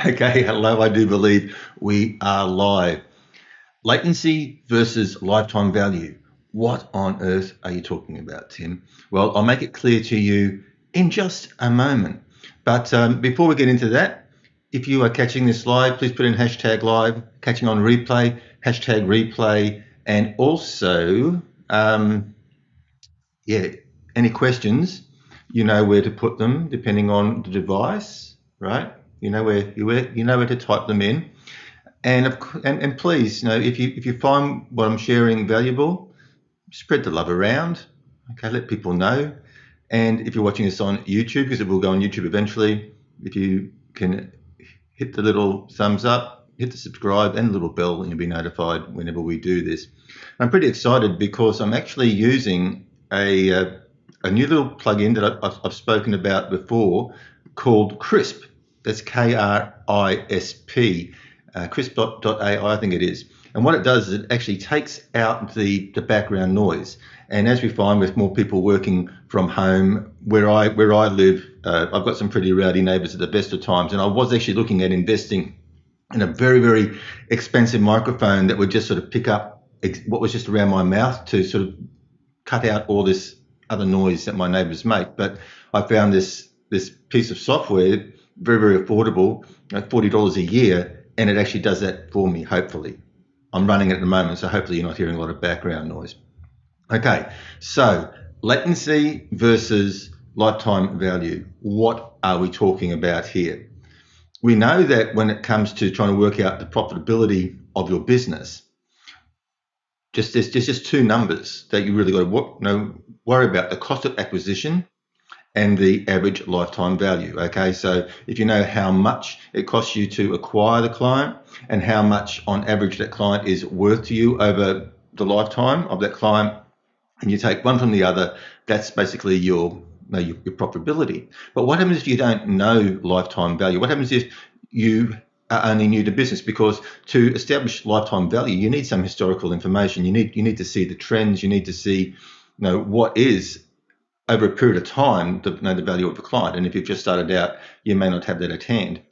Okay, hello, I do believe we are live. Latency versus lifetime value. What on earth are you talking about, Tim? Well, I'll make it clear to you in just a moment. But before we get into that, if you are catching this live, please put in hashtag live, catching on replay, hashtag replay, and also, yeah, any questions, you know where to put them depending on the device, right? You know where to type them in. And please, if you find what I'm sharing valuable, spread the love around. Okay, let people know. And if you're watching this on YouTube, because it will go on YouTube eventually, if you can hit the little thumbs up, hit the subscribe and the little bell, and you'll be notified whenever we do this. I'm pretty excited because I'm actually using a new little plugin that I've spoken about before called Crisp. That's KRISP, crisp.ai, I think it is. And what it does is it actually takes out the background noise. And as we find with more people working from home, where I live, I've got some pretty rowdy neighbours at the best of times. And I was actually looking at investing in a very, very expensive microphone that would just sort of pick up what was just around my mouth to sort of cut out all this other noise that my neighbours make. But I found this piece of software very, very affordable, $40 a year, and it actually does that for me, hopefully. I'm running it at the moment, so hopefully you're not hearing a lot of background noise. Okay, so latency versus lifetime value. What are we talking about here? We know that when it comes to trying to work out the profitability of your business, there's just two numbers that you really got to worry about: the cost of acquisition and the average lifetime value. Okay, so if you know how much it costs you to acquire the client and how much on average that client is worth to you over the lifetime of that client, and you take one from the other, that's basically your profitability. But what happens if you don't know lifetime value? What happens if you are only new to business? Because to establish lifetime value, you need some historical information. You need to see the trends. You need to see, what is over a period of time the value of the client. And if you've just started out, you may not have that at hand.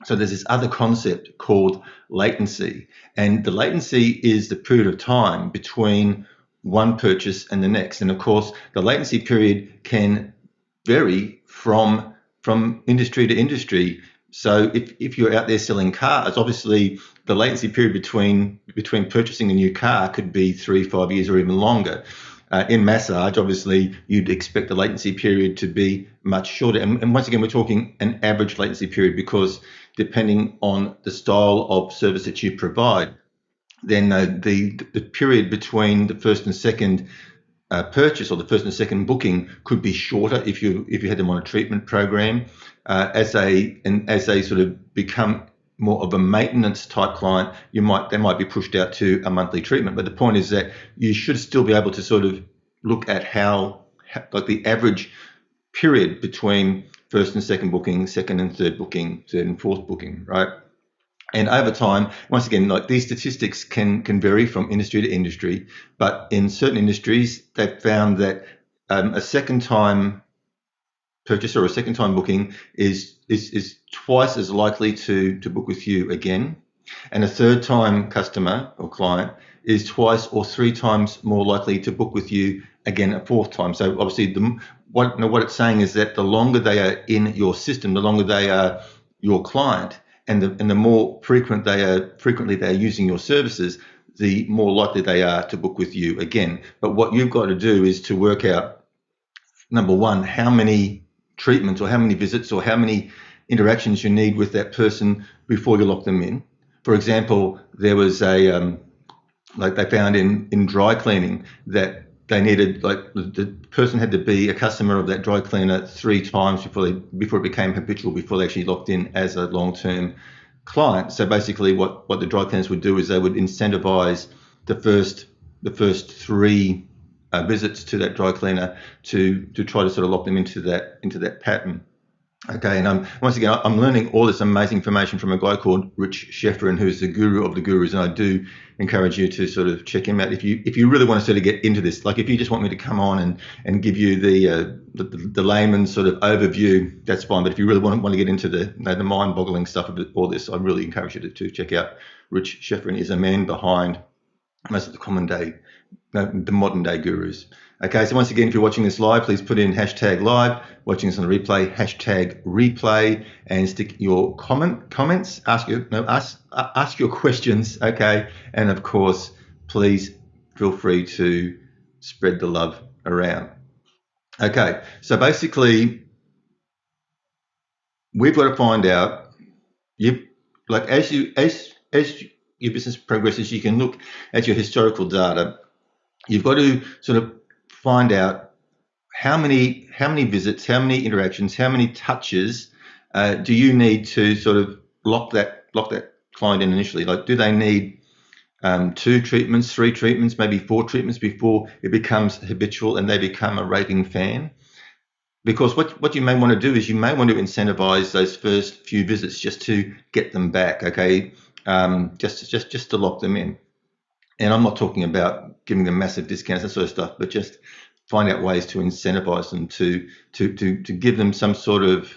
So there's this other concept called latency, and the latency is the period of time between one purchase and the next. And of course, the latency period can vary from industry to industry. So if you're out there selling cars, obviously the latency period between purchasing a new car could be 3-5 years or even longer. In massage, obviously, you'd expect the latency period to be much shorter. And once again, we're talking an average latency period because depending on the style of service that you provide, then the period between the first and second purchase or the first and second booking could be shorter if you had them on a treatment program. As they sort of become more of a maintenance type client, they might be pushed out to a monthly treatment. But the point is that you should still be able to sort of look at how like the average period between first and second booking, second and third booking, third and fourth booking, right? And over time, once again, like these statistics can vary from industry to industry, but in certain industries, they've found that a second time purchase or a second time booking is twice as likely to book with you again, and a third time customer or client is twice or three times more likely to book with you again a fourth time. So obviously what it's saying is that the longer they are in your system, the longer they are your client, and the more frequently they are using your services, the more likely they are to book with you again. But what you've got to do is to work out, number one, how many treatments or how many visits or how many interactions you need with that person before you lock them in. For example, there was like they found in dry cleaning that they needed, like the person had to be a customer of that dry cleaner 3 times before it became habitual, before they actually locked in as a long-term client. So basically what the dry cleaners would do is they would incentivize the first 3 visits to that dry cleaner to try to sort of lock them into that pattern. Okay, and once again, I'm learning all this amazing information from a guy called Rich Schefferin, who's the guru of the gurus, and I do encourage you to sort of check him out if you really want to sort of get into this. Like if you just want me to come on and give you the layman's sort of overview, that's fine. But if you really want to get into the mind-boggling stuff of all this, I really encourage you to check out Rich Schefferin. Is a man behind most of the the modern day gurus. Okay, so once again, if you're watching this live, please put in hashtag live. Watching this on the replay, hashtag replay, and stick your comments. Ask your questions. Okay, and of course, please feel free to spread the love around. Okay, so basically, we've got to find out. As your business progresses, you can look at your historical data. You've got to sort of find out how many visits, how many interactions, how many touches do you need to sort of lock that client in initially? Like, do they need 2 treatments, 3 treatments, maybe 4 treatments before it becomes habitual and they become a raving fan? Because what you may want to do is you may want to incentivize those first few visits just to get them back, okay? Just to lock them in. And I'm not talking about giving them massive discounts, that sort of stuff, but just find out ways to incentivize them to give them some sort of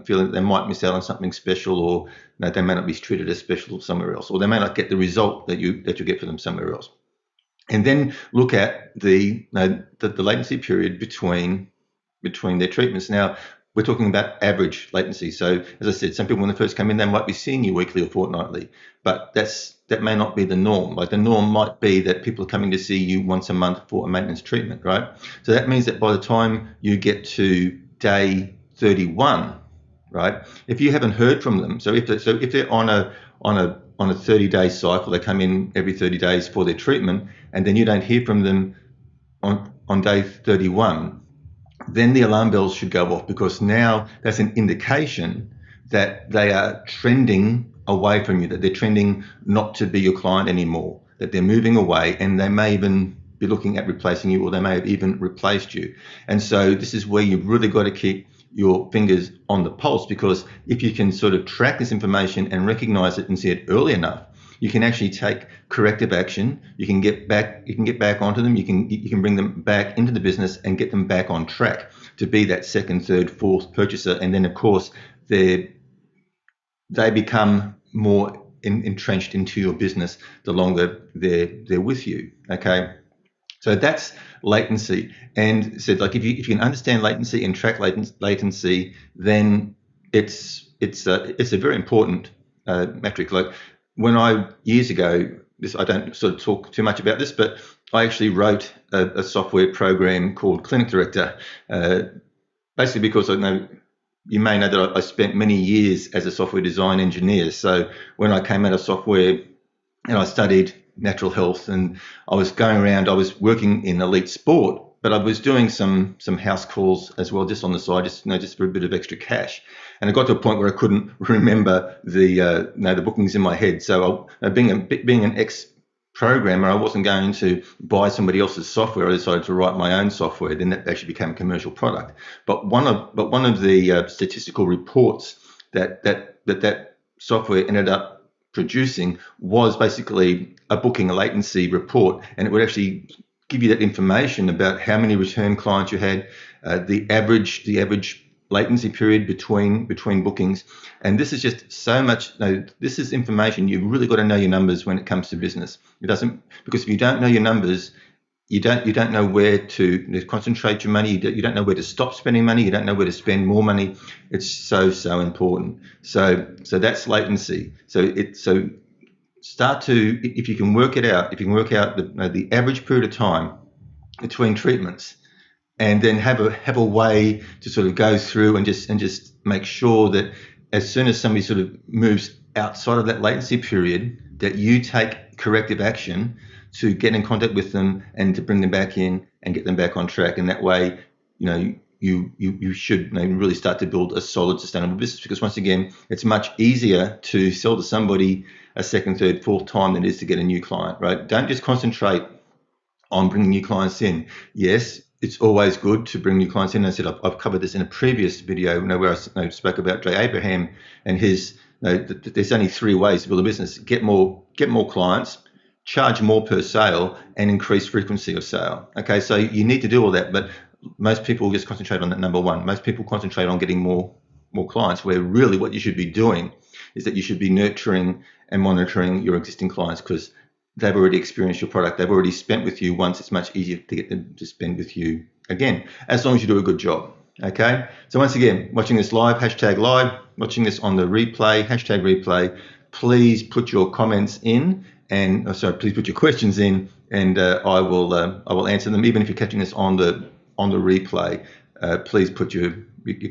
feeling that they might miss out on something special, or they may not be treated as special somewhere else, or they may not get the result that you get for them somewhere else. And then look at the latency period between their treatments. Now, we're talking about average latency. So, as I said, some people when they first come in, they might be seeing you weekly or fortnightly, but that may not be the norm. Like the norm might be that people are coming to see you once a month for a maintenance treatment, right? So that means that by the time you get to day 31, right? If you haven't heard from them, so if they're on a 30-day cycle, they come in every 30 days for their treatment, and then you don't hear from them on day 31, then the alarm bells should go off, because now that's an indication that they are trending away from you, that they're trending not to be your client anymore, that they're moving away, and they may even be looking at replacing you, or they may have even replaced you. And so this is where you've really got to keep your fingers on the pulse, because if you can sort of track this information and recognize it and see it early enough, you can actually take corrective action. You can get back onto them. You can bring them back into the business and get them back on track to be that second, third, fourth purchaser. And then, of course, they become more entrenched into your business the longer they're with you. Okay, so that's latency. And said, like, if you can understand latency and track latency, then it's a very important metric. Like, when years ago, I don't sort of talk too much about this, but I actually wrote a software program called Clinic Director, basically because I know you may know that I spent many years as a software design engineer. So when I came out of software and I studied natural health, and I was going around, I was working in elite sport, but I was doing some house calls as well, just on the side, just for a bit of extra cash. And it got to a point where I couldn't remember the bookings in my head. So being an ex-programmer, I wasn't going to buy somebody else's software. I decided to write my own software. Then that actually became a commercial product. But one of the statistical reports that software ended up producing was basically a booking latency report, and it would actually give you that information about how many return clients you had, the average latency period between bookings. And this is just so much. This is information. You've really got to know your numbers when it comes to business. Because if you don't know your numbers, you don't know where to concentrate your money. You don't know where to stop spending money. You don't know where to spend more money. It's so important. So that's latency. So start to, if you can work it out, the average period of time between treatments, and then have a way to sort of go through and just make sure that as soon as somebody sort of moves outside of that latency period, that you take corrective action to get in contact with them and to bring them back in and get them back on track. And that way, you should really start to build a solid, sustainable business, because once again, it's much easier to sell to somebody a second, third, fourth time than it is to get a new client, right? Don't just concentrate on bringing new clients in. Yes, it's always good to bring new clients in. I said I've covered this in a previous video, where I spoke about Jay Abraham and his. There's only 3 ways to build a business: get more clients, charge more per sale, and increase frequency of sale. Okay, so you need to do all that, but most people just concentrate on that number one. Most people concentrate on getting more clients, where really what you should be doing is that you should be nurturing and monitoring your existing clients, because they've already experienced your product. They've already spent with you once. It's much easier to get them to spend with you again, as long as you do a good job. Okay. So once again, watching this live, hashtag live, watching this on the replay, hashtag replay, please put your comments in and please put your questions in, and I will answer them. Even if you're catching this on the replay, please put your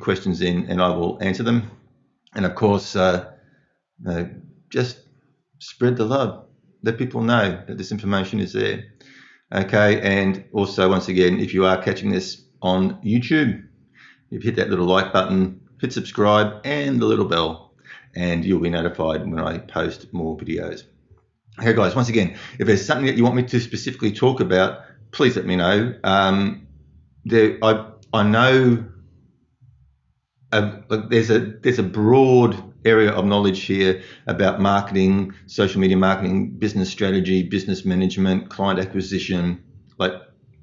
questions in and I will answer them. And of course, just spread the love. Let people know that this information is there. Okay, and also, once again, if you are catching this on YouTube, you hit that little like button, hit subscribe and the little bell, and you'll be notified when I post more videos. Okay, guys, once again, if there's something that you want me to specifically talk about, please let me know. I know there's a broad area of knowledge here about marketing, social media marketing, business strategy, business management, client acquisition, like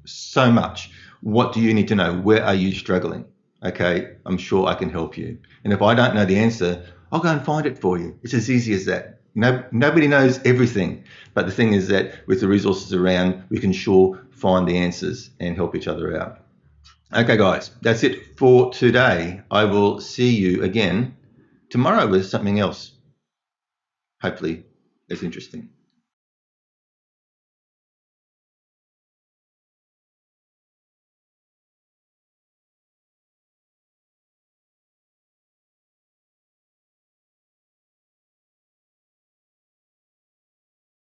so much. What do you need to know? Where are you struggling? Okay, I'm sure I can help you. And if I don't know the answer, I'll go and find it for you. It's as easy as that. Nobody knows everything, but the thing is that with the resources around, we can sure find the answers and help each other out. Okay, guys, that's it for today. I will see you again tomorrow with something else, hopefully as interesting.